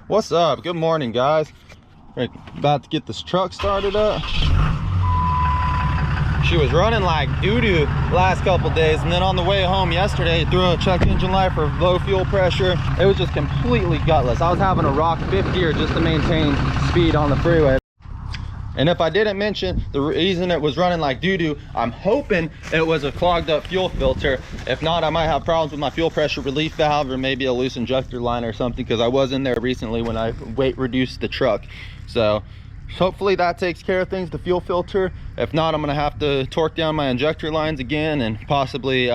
What's up? Good morning, guys. We're about to get this truck started up. She was running like doo-doo last couple days, and then on the way home yesterday, threw a check engine light for low fuel pressure. It was just completely gutless. I was having a rock 50 just to maintain speed on the freeway. And if I didn't mention the reason it was running like doo-doo, I'm hoping it was a clogged up fuel filter. If not, I might have problems with my fuel pressure relief valve or maybe a loose injector line or something, because I was in there recently when I weight reduced the truck. So hopefully that takes care of things, the fuel filter. If not, I'm gonna have to torque down my injector lines again and possibly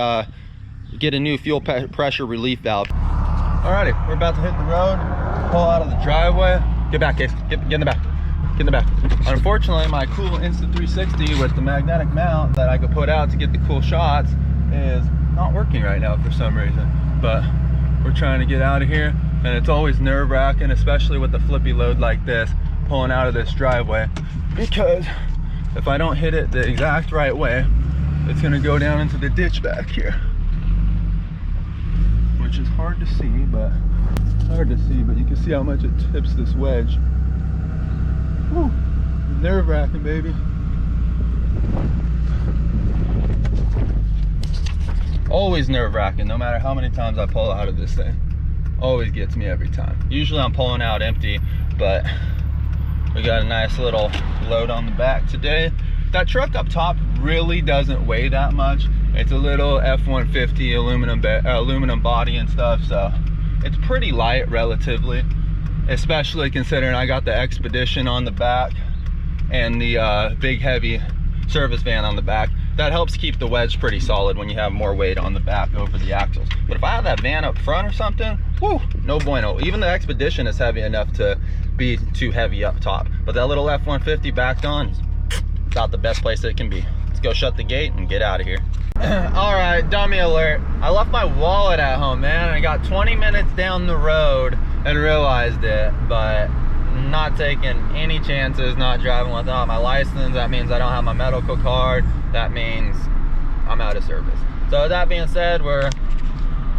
get a new fuel pressure relief valve. Alrighty, we're about to hit the road, pull out of the driveway. Get back, Case, get in the back. Get in the back. Unfortunately, my cool Insta360 with the magnetic mount that I could put out to get the cool shots is not working right now for some reason. But we're trying to get out of here, and it's always nerve-wracking, especially with a flippy load like this, pulling out of this driveway, because if I don't hit it the exact right way, it's gonna go down into the ditch back here, which is hard to see, but you can see how much it tips this wedge. Whew. Nerve-wracking, baby. Always nerve-wracking, no matter how many times I pull out of this thing. Always gets me every time. Usually I'm pulling out empty, but we got a nice little load on the back today. That truck up top really doesn't weigh that much. It's a little F-150 aluminum body and stuff, so it's pretty light relatively, especially considering I got the Expedition on the back and the big heavy service van on the back. That helps keep the wedge pretty solid when you have more weight on the back over the axles. But if I have that van up front or something, whoo, no bueno. Even the Expedition is heavy enough to be too heavy up top, but that little F-150 backed on is about the best place it can be. Let's go shut the gate and get out of here. All right, dummy alert. I left my wallet at home, man. I got 20 minutes down the road and realized it, but not taking any chances, not driving without my license. That means I don't have my medical card. That means I'm out of service. So that being said, we're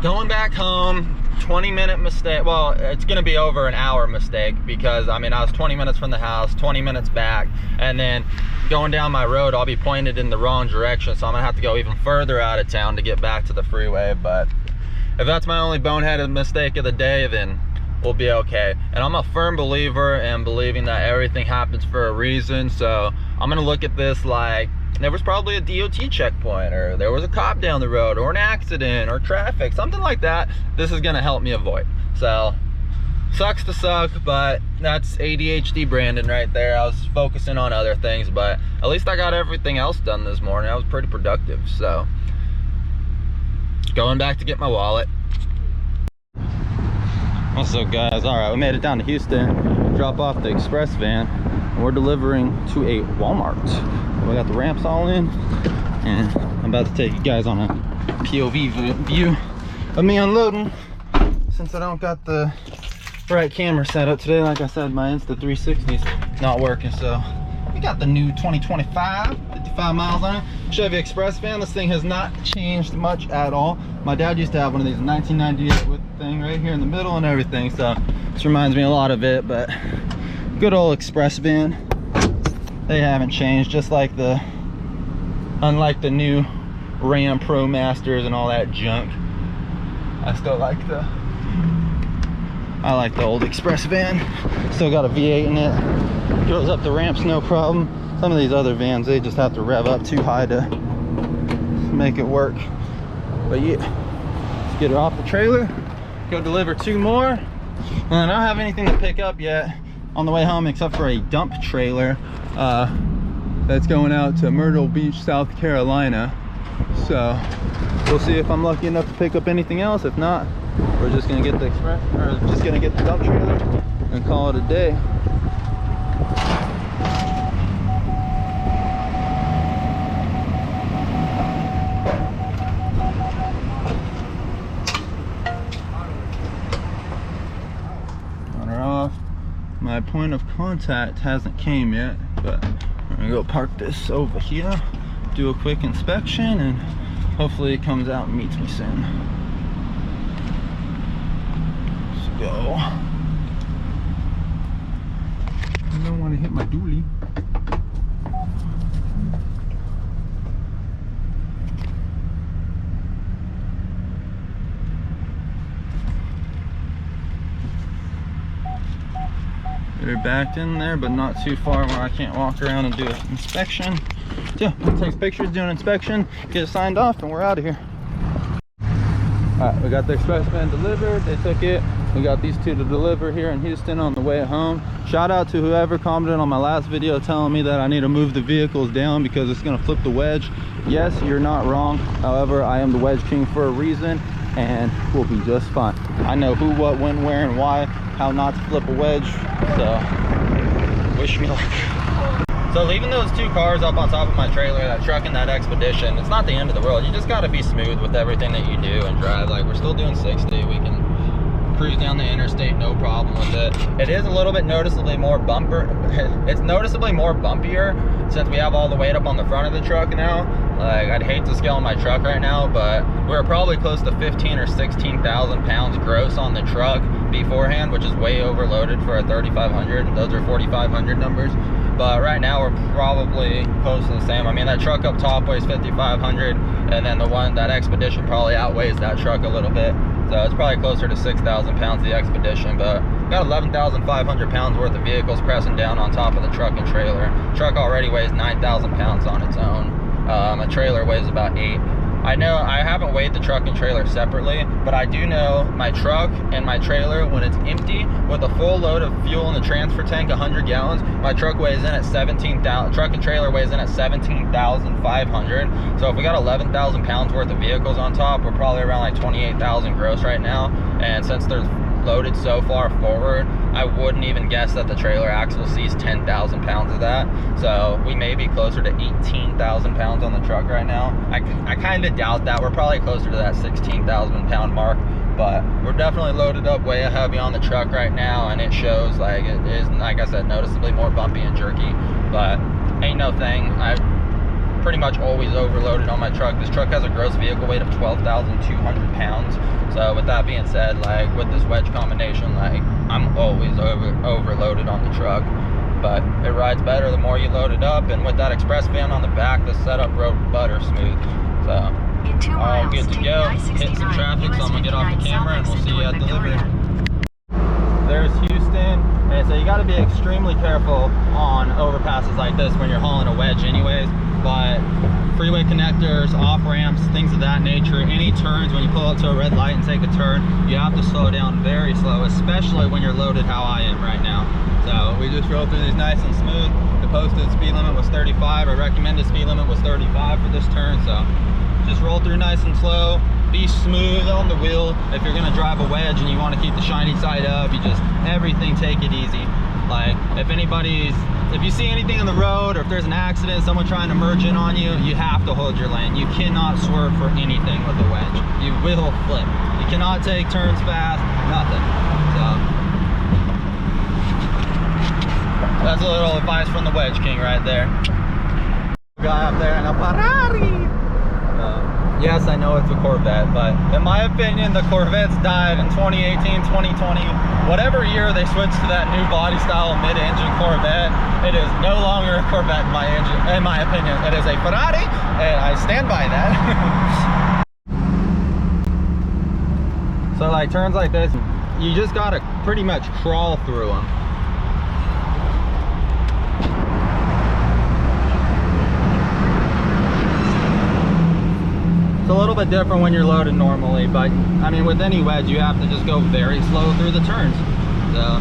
going back home. 20-minute mistake. Well, it's gonna be over an hour mistake, because I mean I was 20 minutes from the house, 20 minutes back, and then going down my road I'll be pointed in the wrong direction, so I'm gonna have to go even further out of town to get back to the freeway. But if that's my only boneheaded mistake of the day, then we'll be okay. And I'm a firm believer in believing that everything happens for a reason, so I'm gonna look at this like there was probably a DOT checkpoint, or there was a cop down the road, or an accident, or traffic, something like that. This is gonna help me avoid. So, sucks to suck, but that's ADHD Brandon right there. I was focusing on other things, but at least I got everything else done this morning. I was pretty productive, so. Going back to get my wallet. What's up, guys? All right, we made it down to Houston, drop off the express van, and we're delivering to a Walmart. We got the ramps all in, and I'm about to take you guys on a POV view of me unloading, since I don't got the right camera set up today. Like I said, my Insta360's not working, so we got the new 2025, 55 miles on it, Chevy Express van. This thing has not changed much at all. My dad used to have one of these in 1998 with the thing right here in the middle and everything, so this reminds me a lot of it. But good old Express van. They haven't changed, just like unlike the new Ram Pro Masters and all that junk. I like the old Express van. Still got a V8 in it. Goes up the ramps no problem. Some of these other vans, they just have to rev up too high to make it work. But yeah, let's get her off the trailer, go deliver 2 more. And I don't have anything to pick up yet on the way home except for a dump trailer that's going out to Myrtle Beach, South Carolina. So we'll see if I'm lucky enough to pick up anything else. If not, we're just gonna get the dump trailer and call it a day. On her off. My point of contact hasn't came yet, but I'm gonna go park this over here, do a quick inspection, and hopefully it comes out and meets me soon. Let's go. my dually. They're backed in there, but not too far where I can't walk around and do an inspection. So, takes pictures, do an inspection, get it signed off, and we're out of here. All right, we got the express van delivered. They took it. We got these two to deliver here in Houston on the way home. Shout out to whoever commented on my last video telling me that I need to move the vehicles down because it's gonna flip the wedge. Yes, you're not wrong. However, I am the wedge king for a reason, and we'll be just fine. I know who, what, when, where, and why, how not to flip a wedge. So, wish me luck. So leaving those two cars up on top of my trailer, that truck and that Expedition, it's not the end of the world. You just gotta be smooth with everything that you do and drive. Like, we're still doing 60. We can cruise down the interstate, no problem with it. It is a little bit noticeably more it's noticeably more bumpier since we have all the weight up on the front of the truck now. Like, I'd hate to scale my truck right now, but we're probably close to 15 or 16,000 pounds gross on the truck beforehand, which is way overloaded for a 3500. Those are 4500 numbers. But right now we're probably close to the same. I mean, that truck up top weighs 5,500, and then the one, that Expedition, probably outweighs that truck a little bit. So it's probably closer to 6,000 pounds, the Expedition, but got 11,500 pounds worth of vehicles pressing down on top of the truck and trailer. Truck already weighs 9,000 pounds on its own. A trailer weighs about 8. I know I haven't weighed the truck and trailer separately, but I do know my truck and my trailer, when it's empty with a full load of fuel in the transfer tank, 100 gallons, my truck weighs in at 17,000. Truck and trailer weighs in at 17,500. So if we got 11,000 pounds worth of vehicles on top, we're probably around like 28,000 gross right now. And since they're loaded so far forward, I wouldn't even guess that the trailer axle sees 10,000 pounds of that. So we may be closer to 18,000 pounds on the truck right now. I kind of doubt that. We're probably closer to that 16,000 pound mark, but we're definitely loaded up way heavy on the truck right now, and it shows. Like, it is, like I said, noticeably more bumpy and jerky, but ain't no thing. I pretty much always overloaded on my truck. This truck has a gross vehicle weight of 12,200 pounds. So with that being said, like, with this wedge combination, like, I'm always overloaded on the truck, but it rides better the more you load it up. And with that express van on the back, the setup rode butter smooth. So all good to go. Hit some traffic, so I'm gonna get off the camera and we'll see you at delivery. There's Houston. And so you got to be extremely careful on overpasses like this when you're hauling a wedge anyways. But freeway connectors, off ramps, things of that nature, any turns, when you pull up to a red light and take a turn, you have to slow down very slow, especially when you're loaded how I am right now. So we just drove through these nice and smooth. The posted speed limit was 35. Our recommended speed limit was 35 for this turn. So just roll through nice and slow. Be smooth on the wheel. If you're gonna drive a wedge and you want to keep the shiny side up, you just, everything, take it easy. Like, if you see anything on the road, or if there's an accident, someone trying to merge in on you, you have to hold your lane. You cannot swerve for anything with a wedge. You will flip. You cannot take turns fast, nothing. So that's a little advice from the wedge king right there. Guy up there in a Ferrari. Yes, I know it's a Corvette, but in my opinion, the Corvettes died in 2018, 2020. Whatever year they switched to that new body style mid-engine Corvette, it is no longer a Corvette in my opinion. It is a Ferrari, and I stand by that. So like turns like this, you just gotta pretty much crawl through them. It's a little bit different when you're loaded normally, but I mean, with any wedge, you have to just go very slow through the turns. So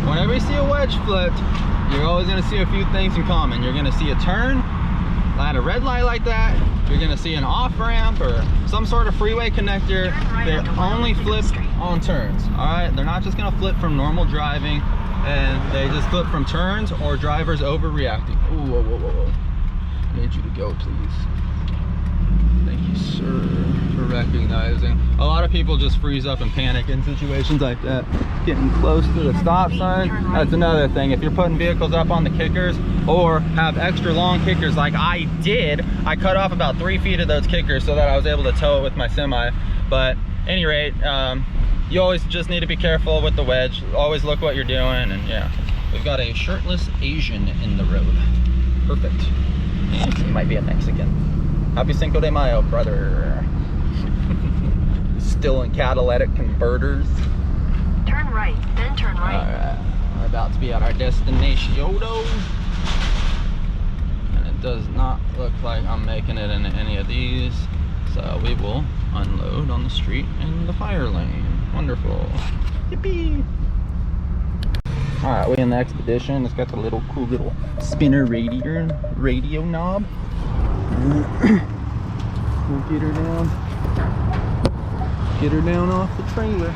whenever you see a wedge flipped, you're always gonna see a few things in common. You're gonna see a turn at a red light like that. You're gonna see an off ramp or some sort of freeway connector. They only flip on turns, all right? They're not just gonna flip from normal driving, and they just flip from turns or drivers overreacting. Ooh, whoa, whoa, whoa, whoa. I need you to go, please. Thank you, sir, for recognizing. A lot of people just freeze up and panic in situations like that. Getting close to the stop sign, that's another thing. If you're putting vehicles up on the kickers or have extra long kickers like I did, I cut off about 3 feet of those kickers so that I was able to tow it with my semi. But at any rate, you always just need to be careful with the wedge. Always look what you're doing, and yeah. We've got a shirtless Asian in the road. Perfect. He might be a Mexican. Happy Cinco de Mayo, brother. Still in catalytic converters. Turn right, then turn right. Alright, we're about to be at our destination, Yodo. And it does not look like I'm making it into any of these. So we will unload on the street in the fire lane. Wonderful. Yippee! Alright, we in the Expedition. It's got the little cool little spinner radio knob. We'll get her down. Get her down off the trailer.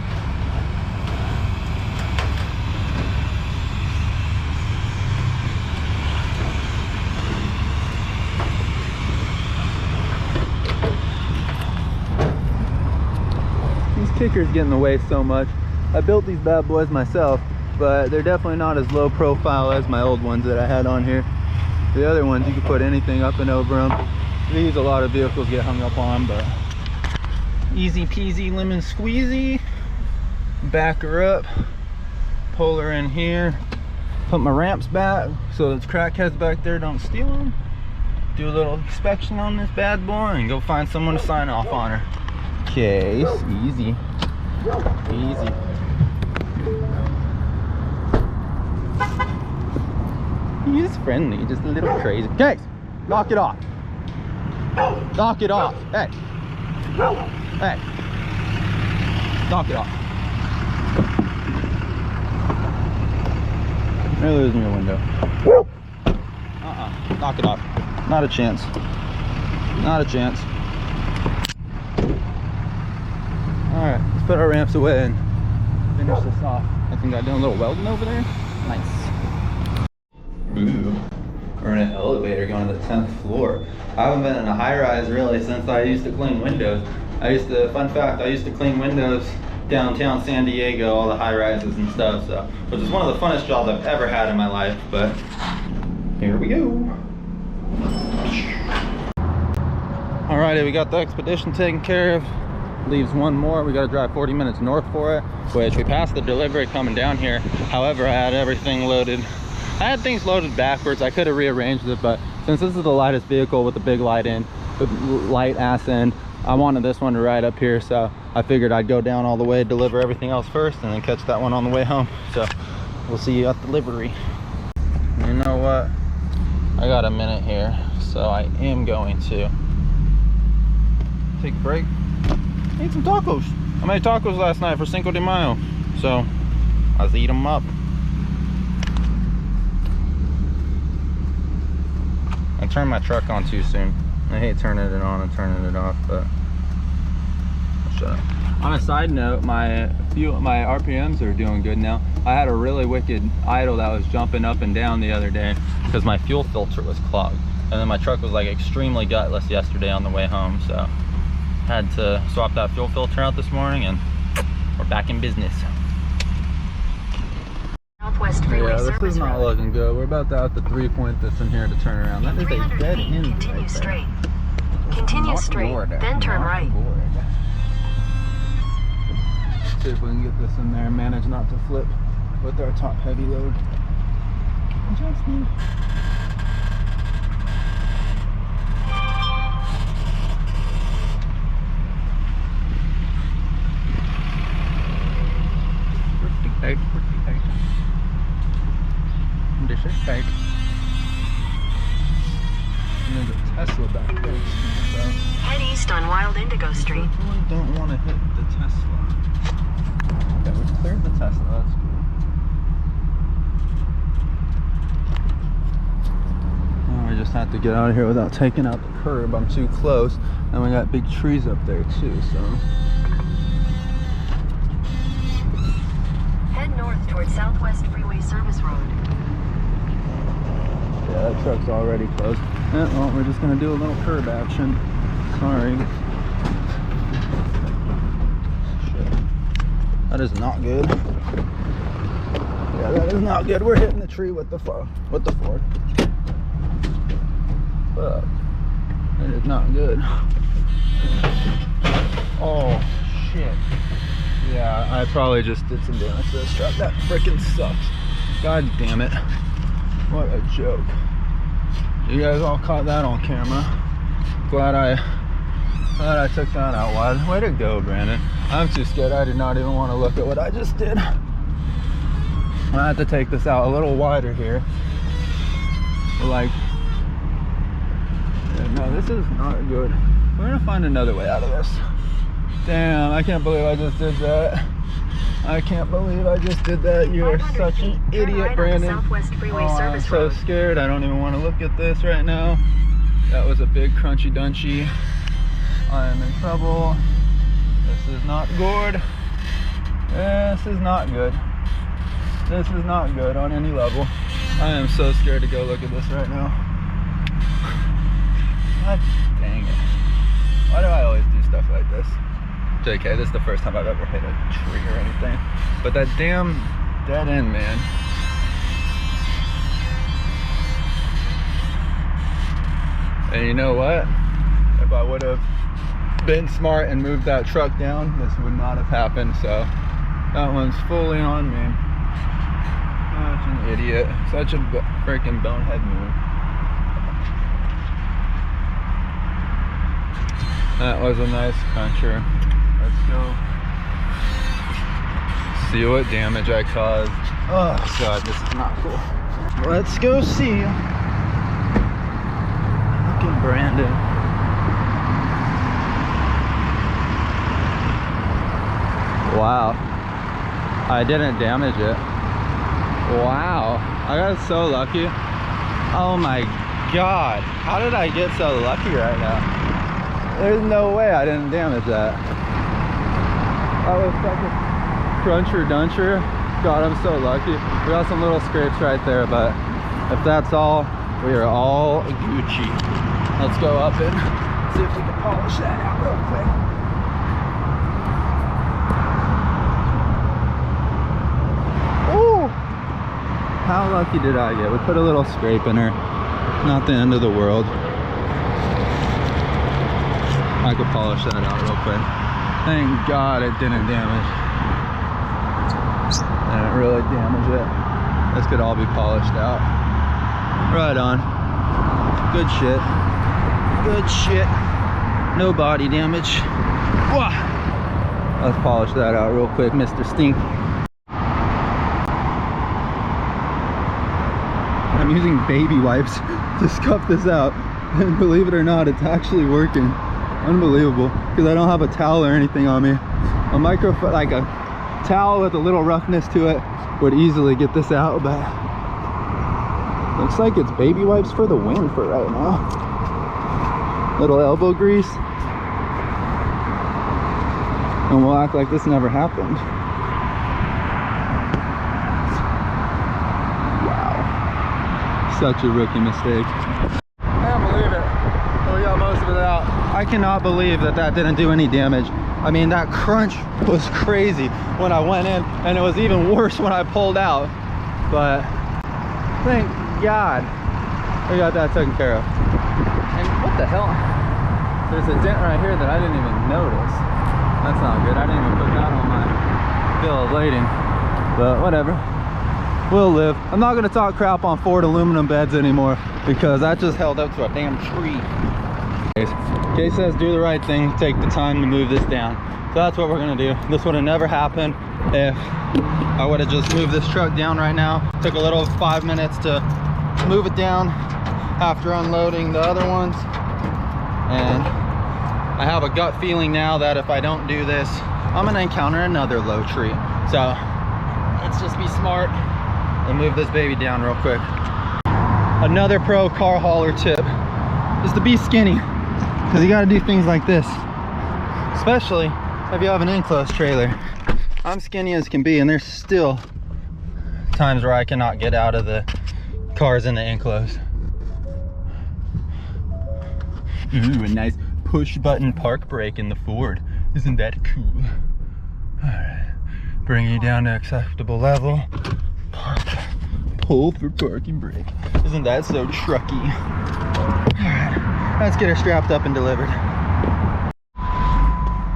These kickers get in the way so much. I built these bad boys myself, but they're definitely not as low profile as my old ones that I had on here. The other ones, you can put anything up and over them. These, a lot of vehicles get hung up on, but easy peasy lemon squeezy. Back her up, pull her in here, put my ramps back so those crackheads back there don't steal them. Do a little inspection on this bad boy and go find someone to sign off on her. Okay, easy. Easy. He's friendly, just a little crazy. Okay, knock it off. Knock it off. Hey. Hey. Knock it off. You're losing your window. Knock it off. Not a chance. Not a chance. Alright, let's put our ramps away and finish this off. I think I'm doing a little welding over there. Nice. Ooh, we're in an elevator going to the 10th floor. I haven't been in a high-rise really since I used to clean windows. Fun fact, I used to clean windows downtown San Diego, all the high-rises and stuff, so, which is one of the funnest jobs I've ever had in my life, but here we go. Alrighty, we got the Expedition taken care of. Leaves one more. We got to drive 40 minutes north for it, which we passed the delivery coming down here. However, I had everything loaded. I had things loaded backwards. I could have rearranged it, but since this is the lightest vehicle with the big light ass end, I wanted this one to ride up here, so I figured I'd go down all the way, deliver everything else first, and then catch that one on the way home. So we'll see you at the delivery. You know what? I got a minute here, so I am going to take a break. Eat some tacos. I made tacos last night for Cinco de Mayo, so let's eat them up. I turned my truck on too soon. I hate turning it on and turning it off, but shut up. On a side note, my RPMs are doing good now. I had a really wicked idle that was jumping up and down the other day because my fuel filter was clogged, and then my truck was like extremely gutless yesterday on the way home, so had to swap that fuel filter out this morning, and we're back in business. Southwest Freeway this is not looking good. We're about to have the 3-point that's in here to turn around. That is a dead end. Continue straight. Continue straight, then turn right. See if we can get this in there and manage not to flip with our top heavy load. Adjustment. Pretty tight. This is tight. And there's a Tesla back there. So Head east on Wild Indigo Street. I really don't want to hit the Tesla. Okay, we cleared the Tesla. That's good. Now we just have to get out of here without taking out the curb. I'm too close. And we got big trees up there too, so. Head north towards Southwest Freeway Service Road. Yeah, that truck's already closed. Yeah, well, we're just gonna do a little curb action. Sorry. Shit. That is not good. Yeah, that is not good. We're hitting the tree with the Ford. Fuck. That is not good. Oh, shit. Yeah, I probably just did some damage to this truck. That freaking sucks. God damn it. What a joke. You guys all caught that on camera. Glad I took that out wide. Way to go, Brandon. I'm too scared. I did not even want to look at what I just did. I have to take this out a little wider here. Like, no, this is not good. We're gonna find another way out of this. Damn, I can't believe I just did that. I can't believe I just did that. You are such an idiot, Brandon. I'm so scared. I don't even want to look at this right now. That was a big crunchy dunchy. I am in trouble. This is not good. This is not good. This is not good on any level. I am so scared to go look at this right now. God dang it. Why do I always do stuff like this? JK, this is the first time I've ever hit a tree or anything. But that damn dead end, man. And you know what? If I would have been smart and moved that truck down, this would not have happened. So that one's fully on me. Such an idiot. Such a freaking bonehead move. That was a nice cruncher. Let's go see what damage I caused. Oh god, this is not cool. Let's go see. Fucking Brandon. Wow. I didn't damage it. Wow. I got so lucky. Oh my god. How did I get so lucky right now? There's no way I didn't damage that. That was such a cruncher duncher. God, I'm so lucky. We got some little scrapes right there, but if that's all, we are all Gucci. Let's go up and see if we can polish that out real quick. Ooh! How lucky did I get? We put a little scrape in her. Not the end of the world. I could polish that out real quick. Thank God it didn't damage. Didn't really damage it. This could all be polished out. Right on. Good shit. Good shit. No body damage. Wah! Let's polish that out real quick, Mr. Stink. I'm using baby wipes to scuff this out. And believe it or not, it's actually working. Unbelievable, because I don't have a towel or anything on me. A microfiber, like a towel with a little roughness to it, would easily get this out, but looks like it's baby wipes for the win for right now. Little elbow grease, and we'll act like this never happened. Wow, such a rookie mistake. I can't believe it. We got most of it out. I cannot believe that that didn't do any damage. I mean, that crunch was crazy when I went in, and it was even worse when I pulled out. But thank God we got that taken care of. And what the hell? There's a dent right here that I didn't even notice. That's not good. I didn't even put that on my bill of lading. But whatever. We'll live. I'm not going to talk crap on Ford aluminum beds anymore, because that just held up to a damn tree. Kay says do the right thing, take the time to move this down. So that's what we're gonna do. This would have never happened if I would have just moved this truck down right now. Took a little 5 minutes to move it down after unloading the other ones. And I have a gut feeling now that if I don't do this, I'm gonna encounter another low tree. So let's just be smart and move this baby down real quick. Another pro car hauler tip is to be skinny, because you got to do things like this, especially if you have an enclosed trailer. I'm skinny as can be, and there's still times where I cannot get out of the cars in the enclosed. Ooh, a nice push button park brake in the Ford. Isn't that cool? All right, bring you down to acceptable level. Park. Pull for parking brake. Isn't that so trucky? All right, let's get her strapped up and delivered.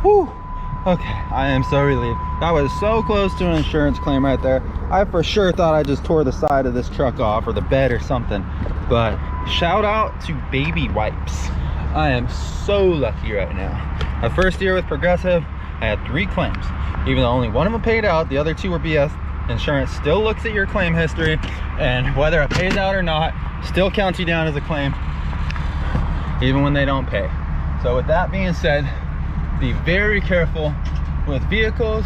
Whew, Okay, I am so relieved. That was so close to an insurance claim right there. I for sure thought I just tore the side of this truck off or the bed or something. But shout out to baby wipes. I am so lucky right now. My first year with Progressive, I had 3 claims. Even though only one of them paid out, the other 2 were BS. Insurance still looks at your claim history, and whether it pays out or not, still counts you down as a claim, even when they don't pay. So with that being said, be very careful with vehicles,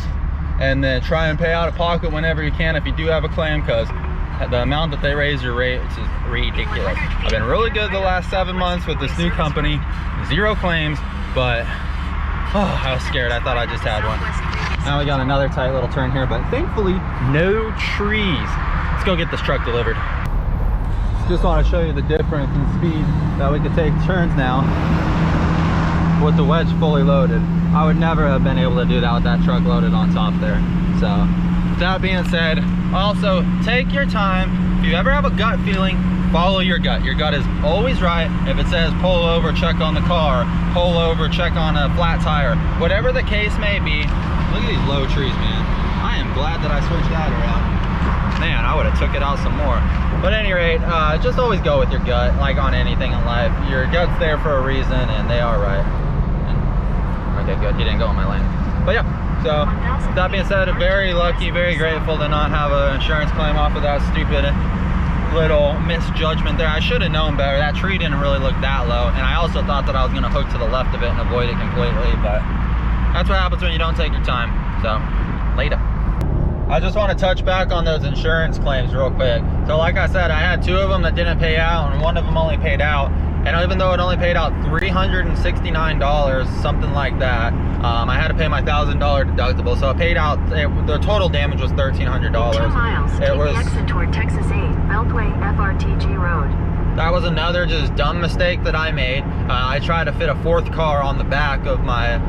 and then try and pay out of pocket whenever you can if you do have a claim, because the amount that they raise your rates is ridiculous. I've been really good the last 7 months with this new company, 0 claims, but oh, I was scared. I thought I just had one. Now we got another tight little turn here, but thankfully no trees. Let's go get this truck delivered. Just want to show you the difference in speed that we could take turns now with the wedge fully loaded. I would never have been able to do that with that truck loaded on top there. So that being said, also take your time. If you ever have a gut feeling, follow your gut. Your gut is always right. If it says pull over, check on the car, pull over, check on a flat tire, whatever the case may be. Look at these low trees, man. I am glad that I switched that around. Man, I would have took it out some more. But at any rate, just always go with your gut, like on anything in life. Your gut's there for a reason, and they are right. Okay, good. He didn't go in my lane. But yeah, so that being said, very lucky, very grateful to not have an insurance claim off of that stupid little misjudgment there. I should have known better. That tree didn't really look that low, and I also thought that I was going to hook to the left of it and avoid it completely, but that's what happens when you don't take your time. So later. I just want to touch back on those insurance claims real quick. So like I said, I had 2 of them that didn't pay out, and one of them only paid out. And even though it only paid out $369, something like that, I had to pay my $1,000 deductible. So it paid out, the total damage was $1,300. 2 miles, take the exit toward Texas 8, Beltway, FRTG Road. That was another just dumb mistake that I made. I tried to fit a 4th car on the back of my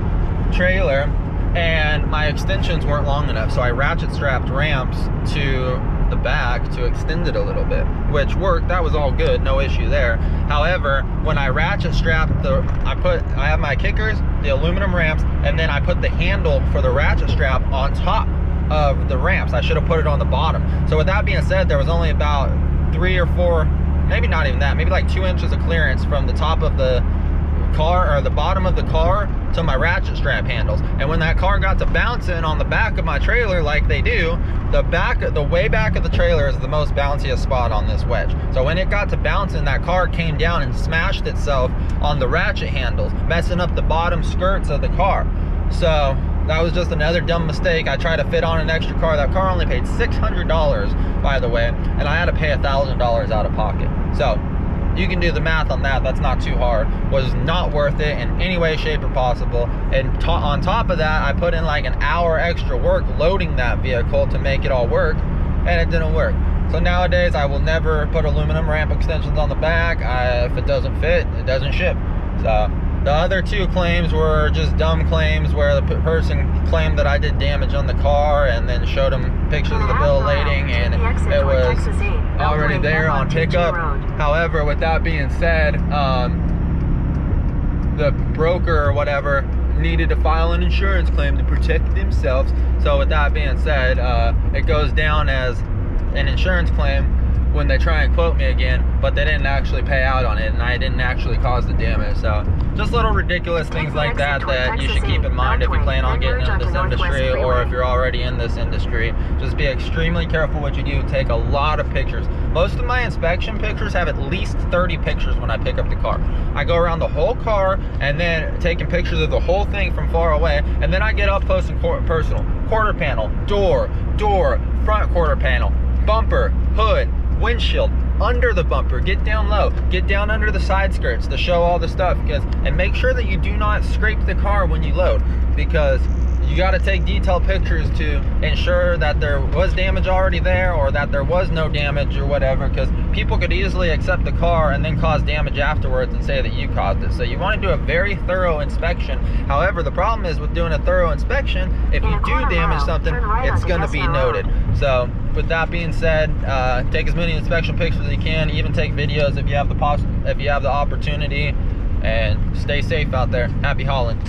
trailer, and my extensions weren't long enough. So I ratchet strapped ramps to the back to extend it a little bit, which worked. That was all good, no issue there. However, when I ratchet strapped I have my kickers, the aluminum ramps, and then I put the handle for the ratchet strap on top of the ramps. I should have put it on the bottom. So with that being said, there was only about 3 or 4, maybe not even that, maybe like 2 inches of clearance from the top of the car, or the bottom of the car, to my ratchet strap handles. And when that car got to bouncing on the back of my trailer like they do, the way back of the trailer is the most bounciest spot on this wedge. So when it got to bouncing, that car came down and smashed itself on the ratchet handles, messing up the bottom skirts of the car. So that was just another dumb mistake. I tried to fit on an extra car. That car only paid $600, by the way, and I had to pay $1,000 out of pocket. So you can do the math on that. That's not too hard. Was not worth it in any way, shape, or possible. And on top of that, I put in like an hour extra work loading that vehicle to make it all work, and it didn't work. So nowadays, I will never put aluminum ramp extensions on the back. If it doesn't fit, it doesn't ship. So the other 2 claims were just dumb claims where the person claimed that I did damage on the car, and then showed them pictures of the bill of lading, and it was already there on pickup. However, with that being said, the broker or whatever needed to file an insurance claim to protect themselves. So with that being said, it goes down as an insurance claim when they try and quote me again, but they didn't actually pay out on it, and I didn't actually cause the damage. So just little ridiculous things like that you should keep in mind if you plan on getting into this industry, or if you're already in this industry. Just be extremely careful what you do. Take a lot of pictures. Most of my inspection pictures have at least 30 pictures when I pick up the car. I go around the whole car and then taking pictures of the whole thing from far away, and then I get up close and personal. Quarter panel, door, front quarter panel, bumper, hood, windshield, under the bumper, get down low, get down under the side skirts to show all the stuff, and make sure that you do not scrape the car when you load, because you got to take detailed pictures to ensure that there was damage already there, or that there was no damage or whatever, because people could easily accept the car and then cause damage afterwards and say that you caused it. So you want to do a very thorough inspection. However, the problem is with doing a thorough inspection, if you do damage something, it's going to be noted. So with that being said, take as many inspection pictures as you can, even take videos if you have the opportunity. And stay safe out there. Happy hauling.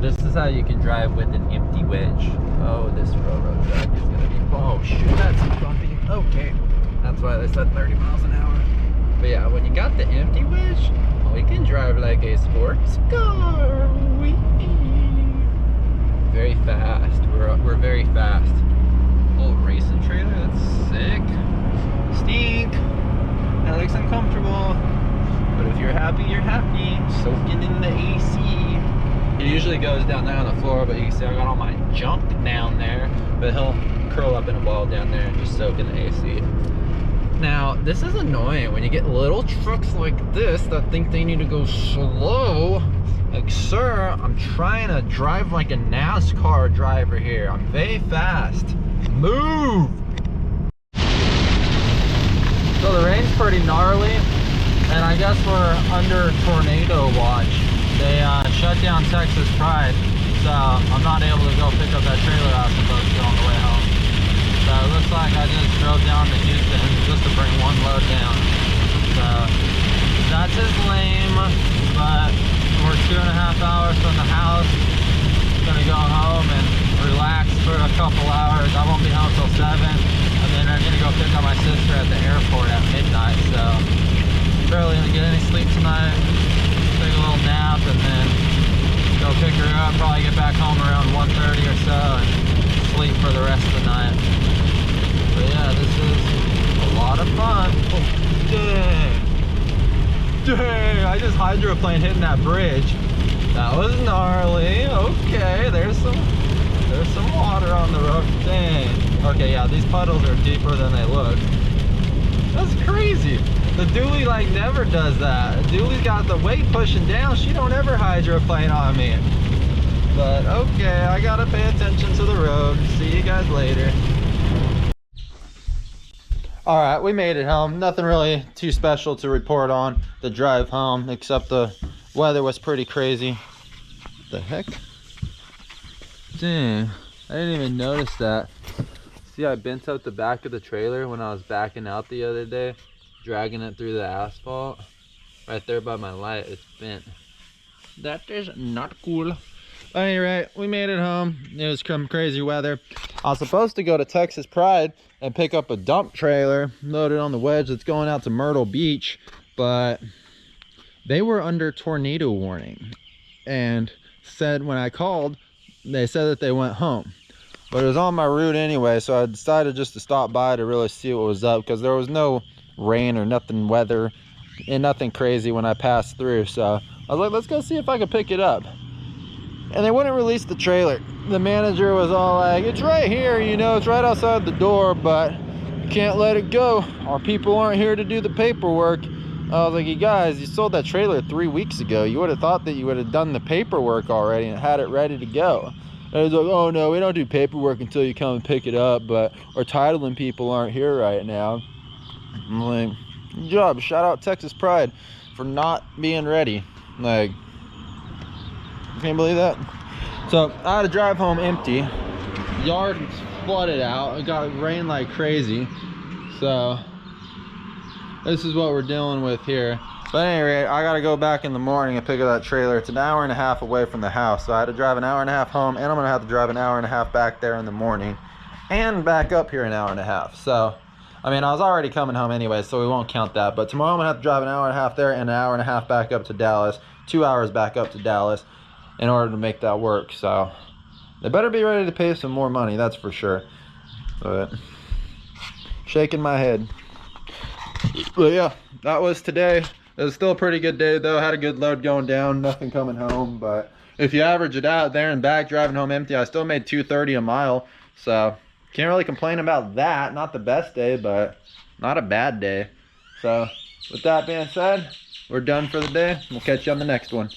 This is how you can drive with an empty wedge. Oh, this railroad track is gonna be, oh shoot, that's bumpy. Okay, that's why they said 30 miles an hour. But yeah, when you got the empty wedge, we can drive like a sports car. Whee! Very fast. We're very fast. Oh, racing trailer, that's sick. Stink. That looks uncomfortable. But if you're happy, you're happy. Soaking in the AC. It usually goes down there on the floor, but you can see I got all my junk down there. But he'll curl up in a ball down there and just soak in the AC. Now, this is annoying when you get little trucks like this that think they need to go slow. Like, sir, I'm trying to drive like a NASCAR driver here. I'm very fast. Move! So the rain's pretty gnarly, and I guess we're under tornado watch. They shut down Texas Pride, so I'm not able to go pick up that trailer I was supposed to on the way home. So it looks like I just drove down to Houston just to bring one load down. So that's just lame, but we're 2.5 hours from the house. Gonna go home and relax for a couple hours. I won't be home till 7, and then I'm gonna go pick up my sister at the airport at midnight. So barely gonna get any sleep tonight. Take a little nap and then go pick her up. Probably get back home around 1:30 or so and sleep for the rest of the night. But yeah, this is a lot of fun. Oh, dang. Dang, I just hydroplaned hitting that bridge. That was gnarly. Okay, there's some water on the road. Dang. Okay, yeah, these puddles are deeper than they look. That's crazy. The dually like never does that. The dually's got the weight pushing down. She don't ever hydroplane on me. But okay, I gotta pay attention to the road. See you guys later. All right, we made it home. Nothing really too special to report on the drive home, except the weather was pretty crazy. What the heck? Dang, I didn't even notice that. See, I bent out the back of the trailer when I was backing out the other day, dragging it through the asphalt. Right there by my light, it's bent. That is not cool. But anyway, we made it home. It was some crazy weather. I was supposed to go to Texas Pride and pick up a dump trailer loaded on the wedge that's going out to Myrtle Beach, but they were under tornado warning, and said when I called, they said that they went home. But it was on my route anyway, so I decided just to stop by to really see what was up, because there was no rain or nothing weather and nothing crazy when I passed through. So I was like, let's go see if I could pick it up. And they wouldn't release the trailer. The manager was all like, it's right here, you know, it's right outside the door, but you can't let it go. Our people aren't here to do the paperwork. I was like, you guys, you sold that trailer 3 weeks ago. You would have thought that you would have done the paperwork already and had it ready to go. And was like, oh no, we don't do paperwork until you come and pick it up, but our titling people aren't here right now. I'm like, good job. Shout out Texas Pride for not being ready. Like, can't believe that. So I had to drive home empty. Yard flooded out. It got rain like crazy. So this is what we're dealing with here. But anyway, I gotta go back in the morning and pick up that trailer. It's an hour and a half away from the house, so I had to drive an hour and a half home, and I'm gonna have to drive an hour and a half back there in the morning and back up here an hour and a half. So I mean, I was already coming home anyway, so we won't count that. But tomorrow I'm gonna have to drive an hour and a half there and an hour and a half back up to Dallas, 2 hours back up to Dallas in order to make that work. So they better be ready to pay some more money, that's for sure. But shaking my head. But yeah, that was today. It was still a pretty good day though. Had a good load going down, nothing coming home. But if you average it out there and back, driving home empty, I still made $2.30 a mile. So can't really complain about that. Not the best day, but not a bad day. So with that being said, we're done for the day. We'll catch you on the next one.